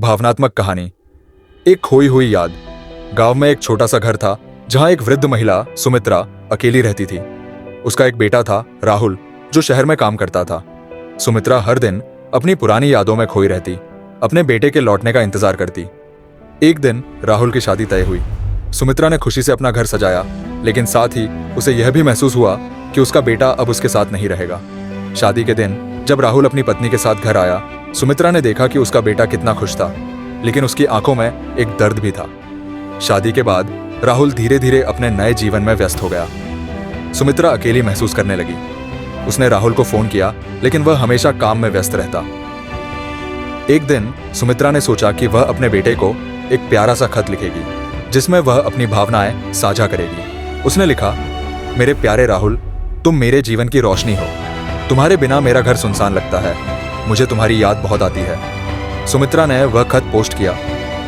भावनात्मक कहानी। एक खोई हुई याद। गांव में एक छोटा सा घर था जहां एक वृद्ध महिला सुमित्रा अकेली रहती थी। उसका एक बेटा था राहुल, जो शहर में काम करता था। सुमित्रा हर दिन अपनी पुरानी यादों में खोई रहती, अपने बेटे के लौटने का इंतजार करती। एक दिन राहुल की शादी तय हुई। सुमित्रा ने खुशी से अपना घर सजाया, लेकिन साथ ही उसे यह भी महसूस हुआ कि उसका बेटा अब उसके साथ नहीं रहेगा। शादी के दिन जब राहुल अपनी पत्नी के साथ घर आया, सुमित्रा ने देखा कि उसका बेटा कितना खुश था, लेकिन उसकी आंखों में एक दर्द भी था। शादी के बाद राहुल धीरे धीरे अपने नए जीवन में व्यस्त हो गया। सुमित्रा अकेली महसूस करने लगी। उसने राहुल को फोन किया, लेकिन वह हमेशा काम में व्यस्त रहता। एक दिन सुमित्रा ने सोचा कि वह अपने बेटे को एक प्यारा सा खत लिखेगी, जिसमें वह अपनी भावनाएं साझा करेगी। उसने लिखा, मेरे प्यारे राहुल, तुम मेरे जीवन की रोशनी हो। तुम्हारे बिना मेरा घर सुनसान लगता है। मुझे तुम्हारी याद बहुत आती है। सुमित्रा ने वह खत पोस्ट किया,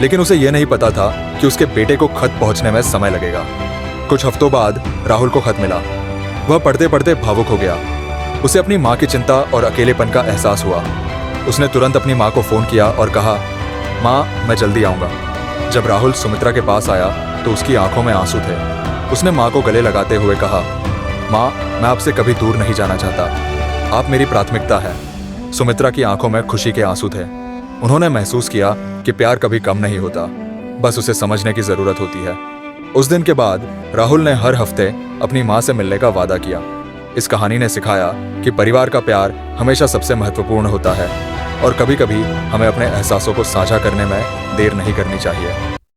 लेकिन उसे यह नहीं पता था कि उसके बेटे को खत पहुंचने में समय लगेगा। कुछ हफ्तों बाद राहुल को खत मिला। वह पढ़ते पढ़ते भावुक हो गया। उसे अपनी माँ की चिंता और अकेलेपन का एहसास हुआ। उसने तुरंत अपनी माँ को फोन किया और कहा, माँ, मैं जल्दी आऊँगा। जब राहुल सुमित्रा के पास आया तो उसकी आंखों में आंसू थे। उसने माँ को गले लगाते हुए कहा, माँ, मैं आपसे कभी दूर नहीं जाना चाहता। आप मेरी प्राथमिकता है। सुमित्रा की आंखों में खुशी के आंसू थे। उन्होंने महसूस किया कि प्यार कभी कम नहीं होता, बस उसे समझने की जरूरत होती है। उस दिन के बाद राहुल ने हर हफ्ते अपनी माँ से मिलने का वादा किया। इस कहानी ने सिखाया कि परिवार का प्यार हमेशा सबसे महत्वपूर्ण होता है और कभी कभी हमें अपने एहसासों को साझा करने में देर नहीं करनी चाहिए।